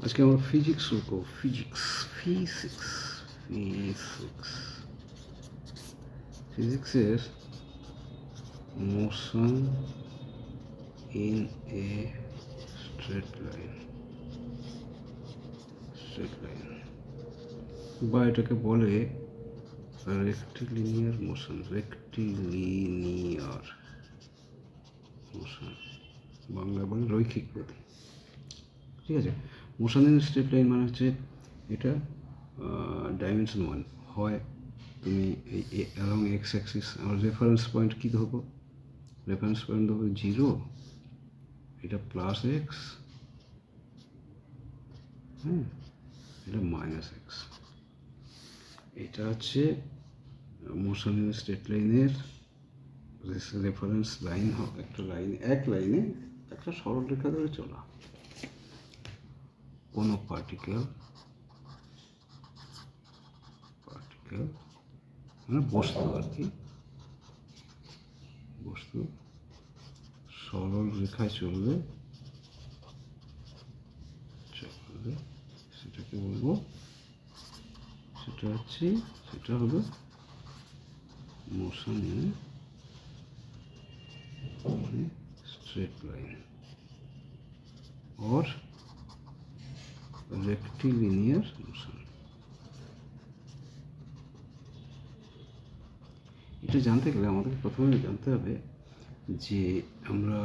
আজকে আমরা ফিজিক্স শিখব। ফিজিক্সের motion in a straight line বা এটাকে বলে রেক্টিলিনিয়ার মোশন। বাংলা বলে রৈখিক গতি। ঠিক আছে। মোশন ইন স্ট্রেট লাইন মানে হচ্ছে এটা ডাইমেনশন 1 হয়। তুমি এই অ্যালং এক্স অ্যাক্সিস আমার রেফারেন্স পয়েন্ট কী ধরবো? রেফারেন্স পয়েন্ট ধরবো 0, এটা প্লাস এক্স, এটা মাইনাস এক্স। এটা হচ্ছে মোশন ইন স্ট্রেট লাইনের রেফারেন্স লাইন। একটা লাইনে একটা সরলরেখা ধরে চলা। কোনো পার্টিকেল মানে বস্তু আর কি, বস্তু সরল রেখায় চলবে সেটাকে বলবো, সেটা হলো মোশন ইন স্ট্রেট লাইন और রেক্টিলিনিয়ার মোশন। এটা জানতে গেলে আমাদের প্রথমে জানতে হবে যে আমরা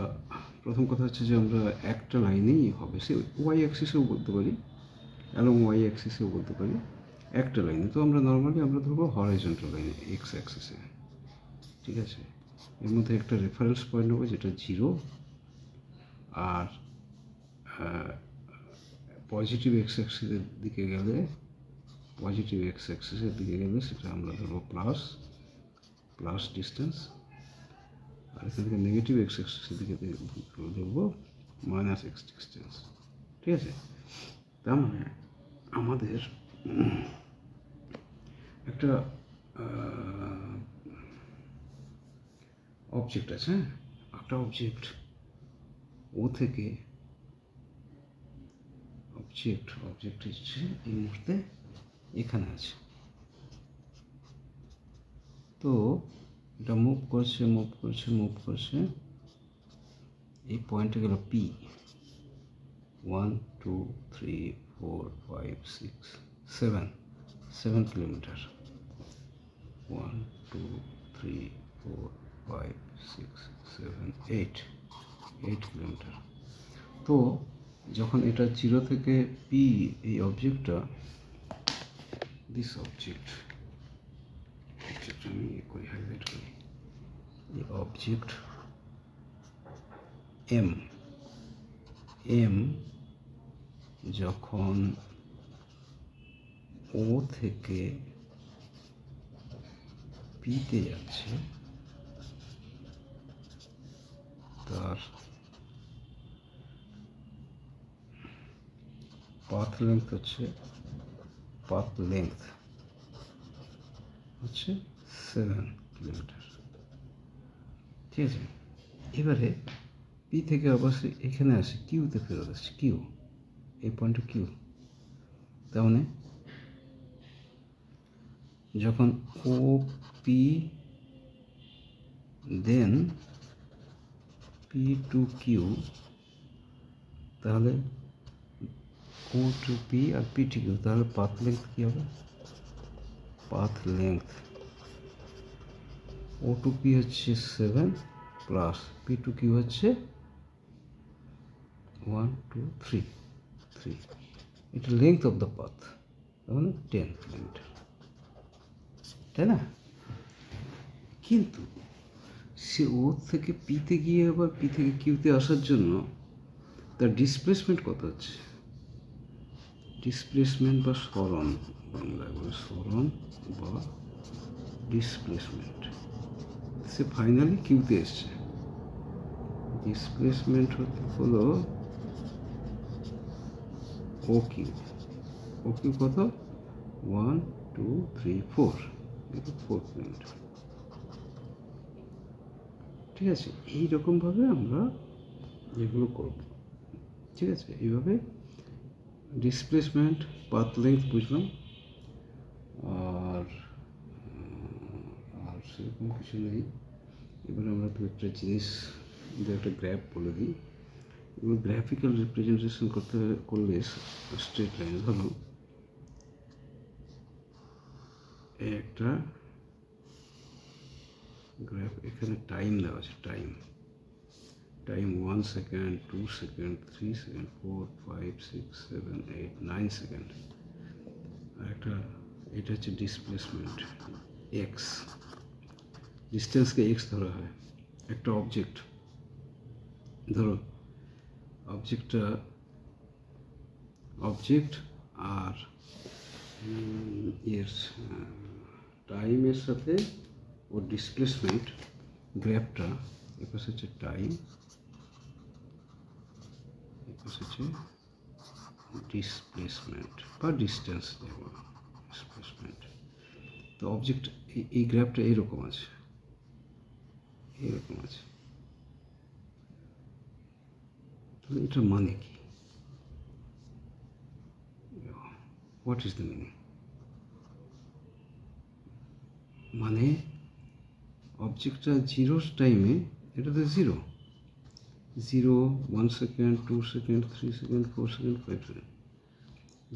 প্রথম কথা হচ্ছে যে আমরা একটা লাইনেই হবে, সে ওয়াই অ্যাক্সিসেও বলতে পারি, অ্যালং ওয়াই অ্যাক্সিসেও বলতে পারি, একটা লাইনে। তো আমরা নর্মালি ধরবো হরাইজন্টাল লাইনে, এক্স অ্যাক্সিসে। ঠিক আছে। এর মধ্যে একটা রেফারেন্স পয়েন্ট হবে যেটা 0, আর পজিটিভ এক্স অ্যাক্সিসের দিকে গেলে সেটা আমরা ধরবো প্লাস ডিস্টেন্স, আর এখান থেকে নেগেটিভ এক্স অ্যাক্সিসের দিকে ধরবো মাইনাস এক্স ডিস্টেন্স। ঠিক আছে। তার মানে আমাদের একটা অবজেক্ট আছে, একটা অবজেক্ট ও থেকে অবজেক্ট হচ্ছে এই মুহূর্তে এখানে আছে। তো এটা মুভ করছে, এই পয়েন্টে গেল পি, 1 2 3 4 5 6 7 কিলোমিটার, 1 2 3 4 5 6 7 8 কিলোমিটার। তো যখন এটা 0 থেকে পি, এই অবজেক্টটা, আমি হাইলাইট করি, এই অবজেক্ট এম যখন ও থেকে পিতে যাচ্ছে, তার পাথ লেংথ হচ্ছে 7 কিলোমিটার। ঠিক আছে। এবারে পি থেকে অবশ্যই এখানে আসে, কিউতে ফেরত আসছে, এই পয়েন্টে কিউ। তার মানে যখন O P then P to Q, তাহলে ও টু পি আর পি টু কিউ, তাহলে পাথ লেংথ কী হবে? ও টু পি হচ্ছে 7 প্লাস পি টু কিউ হচ্ছে 1 2 3। এটা লেংথ অফ দ্য পাথ, মানে 10 কিলোমিটার, তাই না? কিন্তু সে ও থেকে পিতে গিয়ে আবার পি থেকে কিউতে আসার জন্য তার ডিসপ্লেসমেন্ট কত হচ্ছে? ডিসপ্লেসমেন্ট বা সরণ, বাংলায় বলে সরণ বা ডিসপ্লেসমেন্ট। সে ফাইনালি কিউতে এসছে, ডিসপ্লেসমেন্ট হলো ও কিউ কত? 1 2 3 4 কিলোমিটার। ঠিক আছে। এইরকমভাবে আমরা এগুলো করব। ঠিক আছে। এইভাবে ডিসপ্লেসমেন্ট, পাথ লেন্থ বুঝলাম, আর আর সেরকম কিছু নেই। এবার আমরা দু একটা জিনিস, দু একটা গ্র্যাফ বলে দিই। এগুলো গ্রাফিক্যাল রিপ্রেজেন্টেশন করলে স্ট্রেট লাইন, ধরো একটা গ্রাফ, এখানে টাইম দেওয়া আছে, time 1 second, 2 second, 3 second, 4, 5, 6, 7, 8, 9 second. আর একটা, এটা হচ্ছে ডিসপ্লেসমেন্ট এক্স, ডিস্টেন্সকে এক্স ধরা হয়। একটা অবজেক্ট, ধরো অবজেক্ট আর এর টাইমের সাথে ওর ডিসপ্লেসমেন্ট, গ্র্যাফটা এপাশ হচ্ছে টাইম, এপাশ হচ্ছে ডিসপ্লেসমেন্ট বা ডিস্টেন্স, ডিসপ্লেসমেন্ট। তো অবজেক্ট, এই গ্র্যাফটা এইরকম আছে, এইরকম আছে। তাহলে এটার মানে কি? What is the meaning? মানে অবজেক্টটা জিরো টাইমে, এটা তো zero, 1 second, 2 second, 3 second, 4 second, 5 second.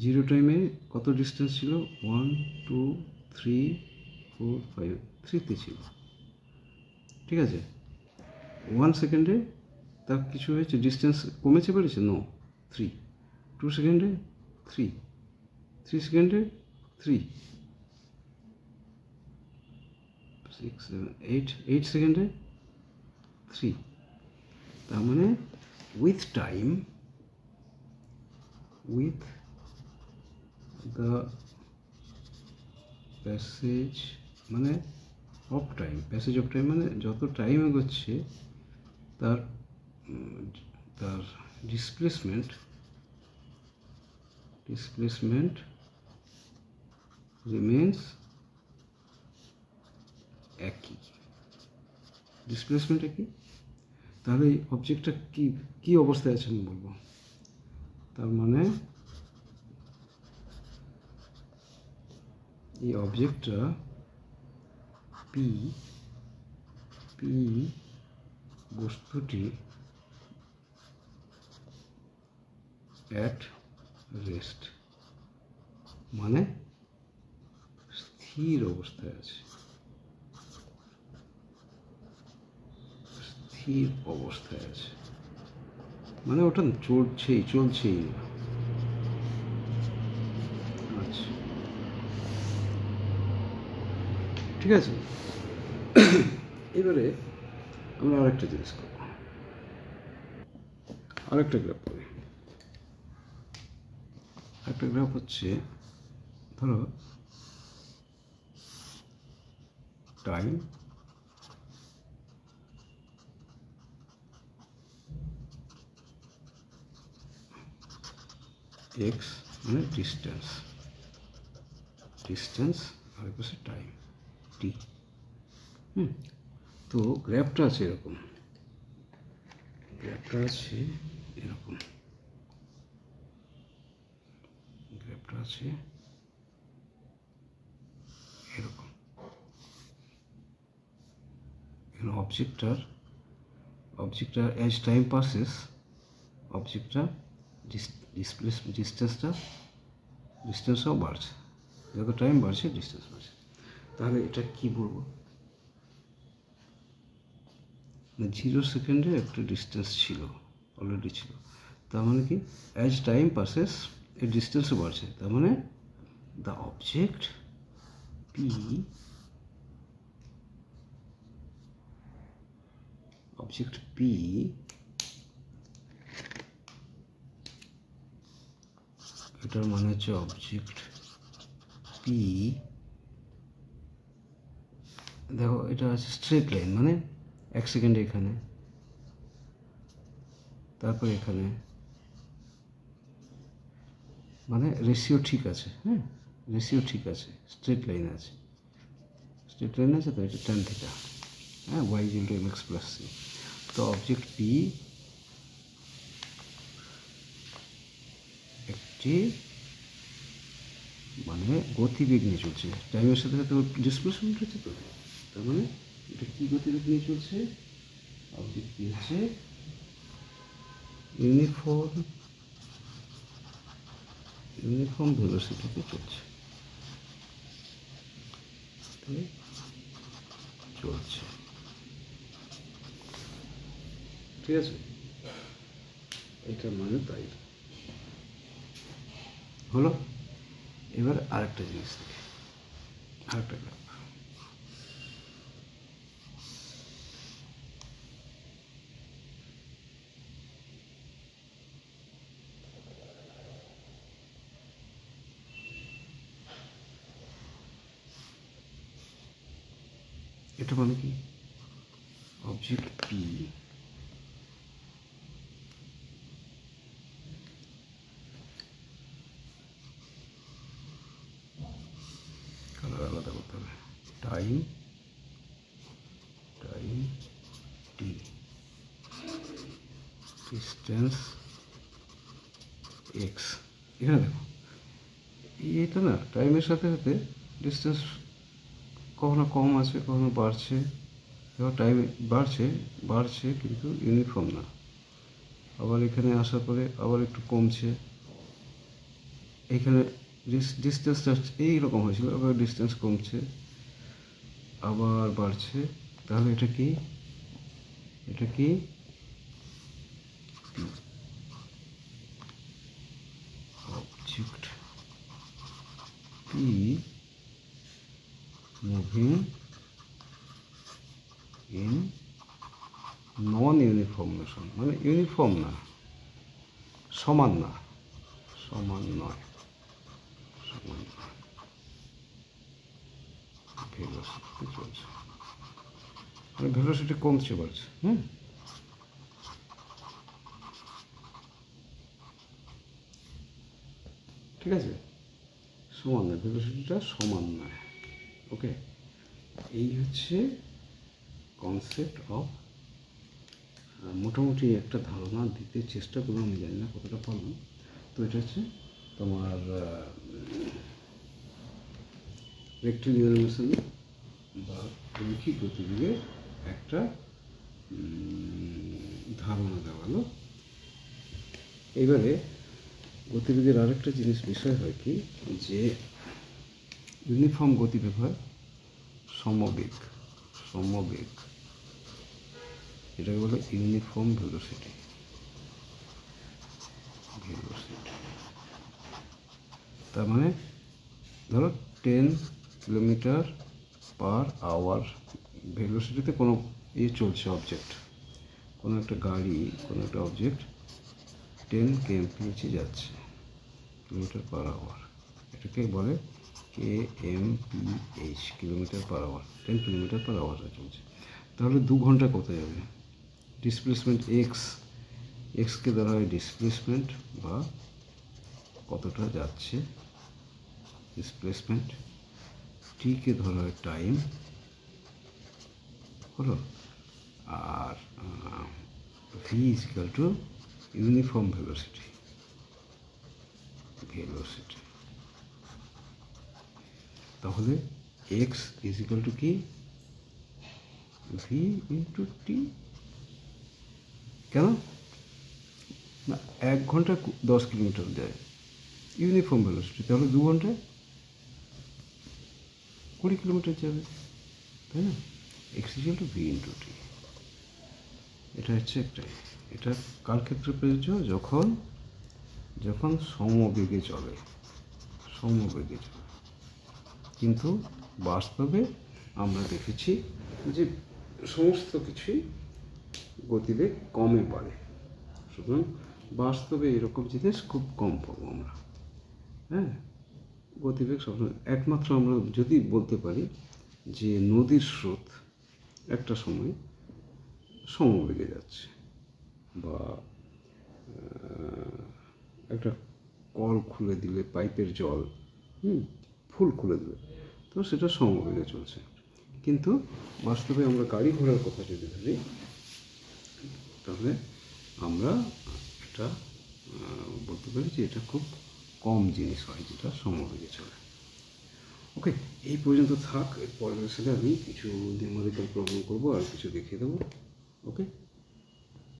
Zero টাইমে কত ডিস্টেন্স ছিল? 1, 2, 3, 4, 5, 3তে ছিল, ঠিক আছে। 1 সেকেন্ডে তার কিছু হয়েছে, ডিস্টেন্স কমেছে, বেড়েছে? নো, 3। 2 সেকেন্ডে 3, 3 সেকেন্ডে 3, 6, 7, 8 সেকেন্ডে 3। তার মানে with time, with the passage মানে of time, passage of time মানে যত টাইম এগোচ্ছে তার তার ডিসপ্লেসমেন্ট রিমেন্স একই, ডিসপ্লেসমেন্ট একই। তাহলে এই অবজেক্টটা কী অবস্থায় আছে আমি বলবো। তার মানে এই অবজেক্টটা পি বস্তুটি অ্যাট রেস্ট, মানে স্থির অবস্থায় আছে, স্থির অবস্থায় আছে, মানে ওটা চলছেই না। আচ্ছা, ঠিক আছে। এবারে আমরা আরেকটা জিনিস করব, আরেকটা গ্রাফ করি। একটা গ্রাফ হচ্ছে, ধরো টাইম এক্স মানে ডিস্টেন্স আর পাশে টাইম টি। তো গ্রাফটা আছে এরকম, গ্রাফটা আছে এরকম, গ্রাফটা আছে এরকম। এখানে অবজেক্টটার অ্যাজ টাইম পাসেস, অবজেক্টটা ডিস্টেন্সটাও বাড়ছে, যত টাইম বাড়ছে ডিস্টেন্স বাড়ছে। তাহলে এটা কি বলবো? 0 সেকেন্ডে একটা ডিস্টেন্স ছিল, অলরেডি ছিল। তার মানে কি, অ্যাজ টাইম পাসেস এর ডিস্টেন্সও বাড়ছে। তার মানে দ্য অবজেক্ট পি, এটার মানে হচ্ছে অবজেক্ট পি, দেখো এটা আছে স্ট্রেট লাইন, মানে 1 সেকেন্ডে এখানে, তারপর এখানে, মানে রেশিও ঠিক আছে। হ্যাঁ, রেশিও ঠিক আছে, স্ট্রেট লাইন আছে, তো এটা tan থিটা। হ্যাঁ, y = mx + c। তো অবজেক্ট পি ভেলোসিটি মানে গতিবেগ নিয়ে চলছে, টাইমের সাথে সাথে ডিসপ্লেসমেন্ট হচ্ছে। তো তার মানে এটা কী গতিবেগ নিয়ে চলছে? অবজেক্ট কী হচ্ছে? ইউনিফর্ম ভেলোসিটিতে চলছে, ঠিক আছে? এটা মানে তাই হলো। এবার আরেকটা জিনিস দেখি, আরেকটা গ্রাফ। এটা মানে কি? অবজেক্ট পি কালার আলাদা করতে হবে। টাইম টি, ডিস্টেন্স এক্স। এখানে দেখো এটা না টাইমের সাথে সাথে ডিস্টেন্স কখনো কম আছে, কখনো বাড়ছে। এবার টাইম বাড়ছে কিন্তু ইউনিফর্ম না। আবার এখানে আসার পরে আবার একটু কমছে। এখানে ডিস্টেন্সটা এইরকম হয়েছিল, আবার ডিস্টেন্স কমছে, আবার বাড়ছে। তাহলে এটা কি? Object P moving in non uniform motion, মানে ইউনিফর্ম না, সমান নয়, ভেলোসিটিতে চলছে, মানে ভেলোসিটি কমছে বাড়ছে। ঠিক আছে, সমান নয়, ভেলোসিটিটা সমান নয়। ওকে, এই হচ্ছে কনসেপ্ট অফ। মোটামুটি একটা ধারণা দিতে চেষ্টা করলাম, আমি জানি না কতটা পারলাম। তো এটা হচ্ছে তোমার রেক্টিলিনিয়ার মোশন বা রৈখিক গতিবেগের একটা ধারণা দেওয়ালো। এবারে গতিবেগের আরেকটা বিষয় হয় কি, যে ইউনিফর্ম গতিবেগ হয় সমবেগ, এটাকে বলে ইউনিফর্ম ভেলোসিটি। তার মানে ধরো 10 কিলোমিটার পার আওয়ার ভেলোসিটিতে কোনো চলছে অবজেক্ট, কোনো একটা গাড়ি, কোনো একটা অবজেক্ট 10 kmph যাচ্ছে, কিলোমিটার পার আওয়ার। এটাকে বলে kmph, kilometre per hour. 10 kilometre per আওয়ারে চলছে। তাহলে 2 ঘন্টা কোথায় যাবে? ডিসপ্লেসমেন্ট এক্সকে ধরা হয় ডিসপ্লেসমেন্ট, বা কতটা যাচ্ছে ডিসপ্লেসমেন্ট। টিকে ধরা হয় টাইম, হলো। আর V is equal to uniform velocity. তাহলে এক্স ইজ ইকাল টু কি? V into T. কেন না? 1 ঘন্টা 10 কিলোমিটার যায় ইউনিফর্ম ভেলোসিটি, তাহলে 2 ঘন্টায় 20 কিলোমিটার যাবে, তাই না? X is equal to V into T. এটা হচ্ছে একটাই। এটা কার ক্ষেত্রে প্রযোজ্য? যখন সমবেগে চলে। কিন্তু বাস্তবে আমরা দেখেছি যে সমস্ত কিছুই গতিবেগ কমে বাড়ে। সুতরাং বাস্তবে এরকম জিনিস খুব কম পাবো আমরা। গতিবেগ সবসময় একমাত্র আমরা যদি বলতে পারি যে নদীর স্রোত একটা সময় সমবেগে যাচ্ছে, বা একটা কল খুলে দিলে পাইপের জল ফুল খুলে দিলে, তো সেটা সমবেগে চলছে। কিন্তু বাস্তবে আমরা গাড়ি ঘোড়ার কথা যদি ধরি, তাহলে আমরা এটা বলতে পারি যে এটা খুব কম জিনিস হয়, যেটা সমবেগে চলে। ওকে, এই পর্যন্ত থাক। এর পরের সাথে আমি কিছু নিউমেরিক্যাল প্রবলেম করবো আর কিছু দেখিয়ে দেবো। ওকে।